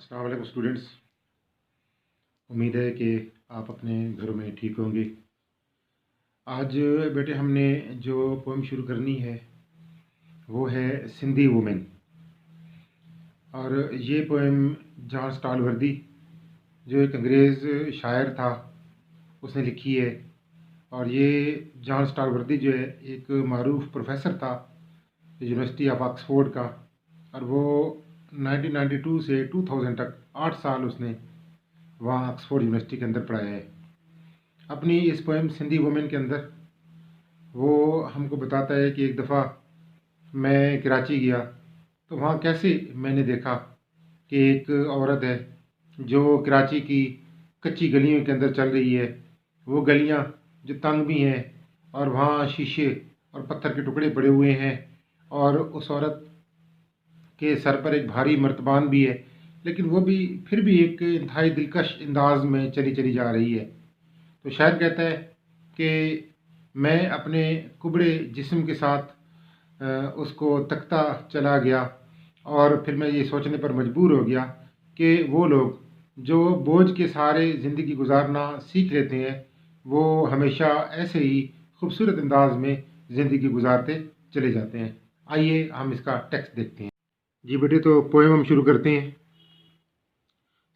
अस्सलाम वालेकुम स्टूडेंट्स। उम्मीद है कि आप अपने घरों में ठीक होंगे। आज बेटे हमने जो पोएम शुरू करनी है वो है सिंधी वुमेन। और ये पोएम जॉन स्टालवर्दी जो एक अंग्रेज़ शायर था उसने लिखी है। और ये जॉन स्टालवर्दी जो है एक मारूफ प्रोफेसर था यूनिवर्सिटी ऑफ ऑक्सफोर्ड का। और वो 1992 से 2000 तक 8 साल उसने वहाँ ऑक्सफोर्ड यूनिवर्सिटी के अंदर पढ़ाया है। अपनी इस पोएम सिंधी वुमेन के अंदर वो हमको बताता है कि एक दफ़ा मैं कराची गया तो वहाँ कैसे मैंने देखा कि एक औरत है जो कराची की कच्ची गलियों के अंदर चल रही है। वो गलियाँ जो तंग भी हैं और वहाँ शीशे और पत्थर के टुकड़े पड़े हुए हैं और उस औरत के सर पर एक भारी मर्तबान भी है, लेकिन वो भी फिर भी एक इंतहाई दिलकश अंदाज में चली चली जा रही है। तो शायर कहता है कि मैं अपने कुबड़े जिस्म के साथ उसको तकता चला गया और फिर मैं ये सोचने पर मजबूर हो गया कि वो लोग जो बोझ के सहारे ज़िंदगी गुजारना सीख लेते हैं वो हमेशा ऐसे ही खूबसूरत अंदाज में ज़िंदगी गुजारते चले जाते हैं। आइए हम इसका टेक्स्ट देखते हैं। जी बेटे, तो पोएम हम शुरू करते हैं।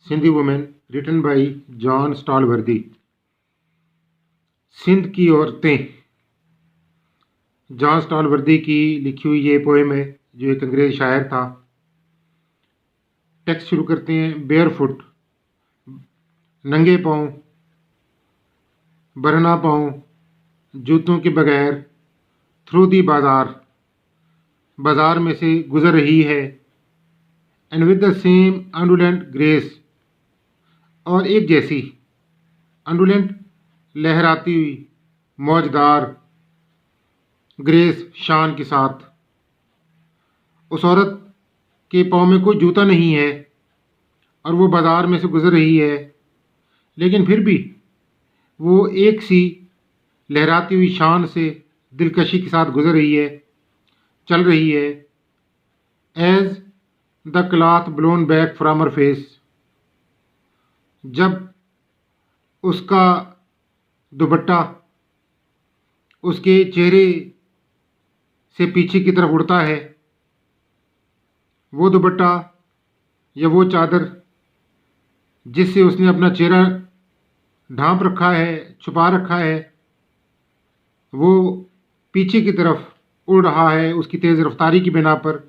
Sindhi women written by John Stalworthy. Sindh की औरतें, जॉन स्टालवर्दी की लिखी हुई ये पोएम है जो एक अंग्रेज़ शायर था। टेक्स्ट शुरू करते हैं। बेयर फुट, नंगे पाँव, बरना पाँव, जूतों के बगैर, थ्रू दी बाज़ार, बाज़ार में से गुज़र रही है। And with the same undulant grace, और एक जैसी अंडुलेंट लहराती हुई, मौजदार ग्रेस शान के साथ। उस औरत के पाँव में कोई जूता नहीं है और वो बाज़ार में से गुज़र रही है, लेकिन फिर भी वो एक सी लहराती हुई शान से दिलकशी के साथ गुज़र रही है, चल रही है। As the cloth blown back from her face, जब उसका दुपट्टा उसके चेहरे से पीछे की तरफ उड़ता है। वो दुपट्टा या वो चादर जिससे उसने अपना चेहरा ढांप रखा है, छुपा रखा है, वो पीछे की तरफ उड़ रहा है उसकी तेज़ रफ्तारी की बिना पर।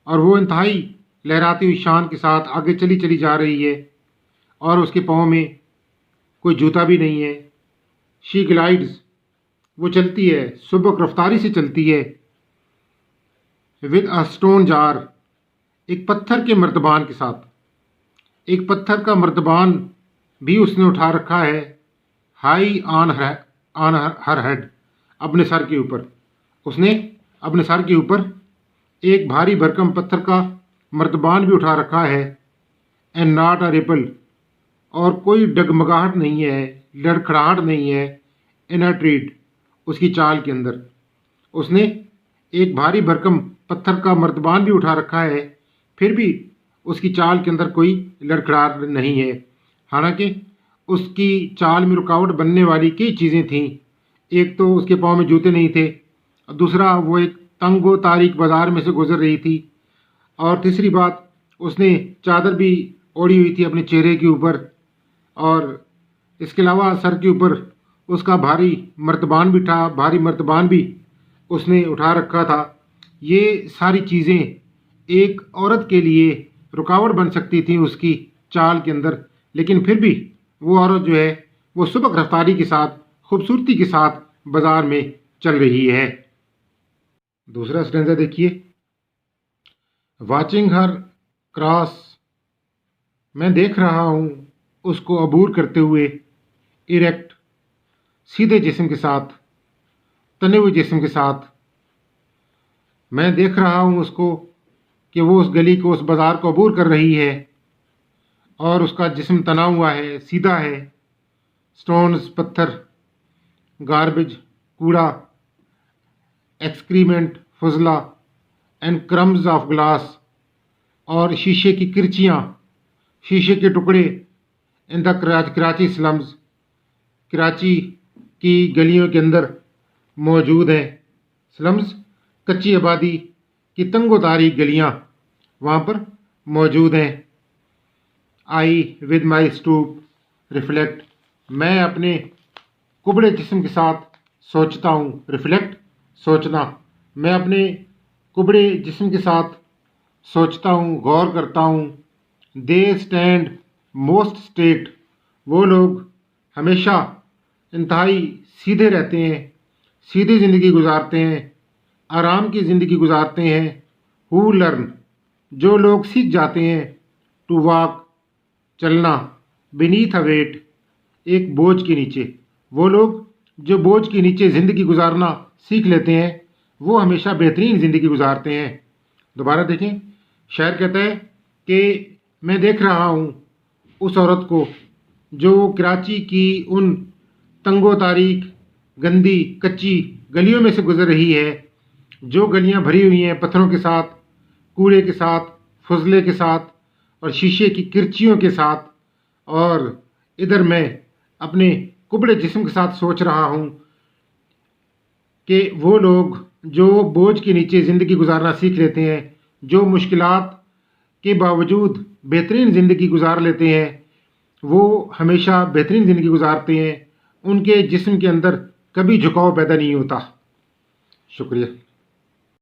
और वो इंतहाई लहराती हुई शान के साथ आगे चली चली जा रही है और उसके पाँव में कोई जूता भी नहीं है। शी ग्लाइड्स, वो चलती है, सुबक रफ्तारी से चलती है। विद अ स्टोन जार, एक पत्थर के मर्तबान के साथ। एक पत्थर का मर्तबान भी उसने उठा रखा है। हाई ऑन हर हेड, अपने सर के ऊपर। उसने अपने सर के ऊपर एक भारी भरकम पत्थर का मर्तबान भी उठा रखा है। एंड नॉट अ रिपल, और कोई डगमगाहट नहीं है, लड़खड़ाहट नहीं है। इन अ ट्रीट, उसकी चाल के अंदर। उसने एक भारी भरकम पत्थर का मर्तबान भी उठा रखा है, फिर भी उसकी चाल के अंदर कोई लड़खड़ाहट नहीं है। हालांकि उसकी चाल में रुकावट बनने वाली कई चीज़ें थीं। एक तो उसके पाँव में जूते नहीं थे, दूसरा वो एक तंगो तारीक बाज़ार में से गुजर रही थी, और तीसरी बात उसने चादर भी ओढ़ी हुई थी अपने चेहरे के ऊपर, और इसके अलावा सर के ऊपर उसका भारी मर्तबान भी उसने उठा रखा था। ये सारी चीज़ें एक औरत के लिए रुकावट बन सकती थी उसकी चाल के अंदर, लेकिन फिर भी वो औरत जो है वो सुबक रफ्तारी के साथ, खूबसूरती के साथ बाज़ार में चल रही है। दूसरा स्टेंजा देखिए। वाचिंग हर क्रॉस, मैं देख रहा हूँ उसको अबूर करते हुए। इरेक्ट, सीधे जिस्म के साथ, तने हुए जिस्म के साथ। मैं देख रहा हूँ उसको कि वो उस गली को, उस बाज़ार को अबूर कर रही है और उसका जिस्म तना हुआ है, सीधा है। स्टोन्स, पत्थर, गार्बेज, कूड़ा, एक्सक्रीमेंट, फजला, एंड क्रम्स ऑफ ग्लास, और शीशे की किरचियाँ शीशे के टुकड़े in the Karachi slums, Karachi की गलियों के अंदर मौजूद हैं। स्लम्स कच्ची आबादी की तंगो तारीख गलियाँ वहाँ पर मौजूद हैं। आई विद माई स्टूप रिफ्लेक्ट, मैं अपने कुबड़े जिस्म के साथ सोचता हूँ। रिफ्लेक्ट सोचना, मैं अपने कुबड़े जिस्म के साथ सोचता हूँ, गौर करता हूँ। दे स्टैंड मोस्ट स्ट्रेट, वो लोग हमेशा इंतहाई सीधे रहते हैं, सीधी ज़िंदगी गुजारते हैं, आराम की ज़िंदगी गुजारते हैं। हु लर्न, जो लोग सीख जाते हैं। टू वॉक, चलना। बीनीथ अ वेट, एक बोझ के नीचे, वो लोग जो बोझ के नीचे ज़िंदगी गुजारना सीख लेते हैं वो हमेशा बेहतरीन ज़िंदगी गुजारते हैं। दोबारा देखें, शायर कहता है कि मैं देख रहा हूँ उस औरत को जो कराची की उन तंगो तारीख गंदी कच्ची गलियों में से गुजर रही है, जो गलियाँ भरी हुई हैं पत्थरों के साथ, कूड़े के साथ, फुजले के साथ और शीशे की किरचियों के साथ। और इधर मैं अपने कुबड़े जिस्म के साथ सोच रहा हूँ कि वो लोग जो बोझ के नीचे ज़िंदगी गुजारना सीख लेते हैं, जो मुश्किलात के बावजूद बेहतरीन ज़िंदगी गुजार लेते हैं, वो हमेशा बेहतरीन ज़िंदगी गुजारते हैं। उनके जिस्म के अंदर कभी झुकाव पैदा नहीं होता। शुक्रिया।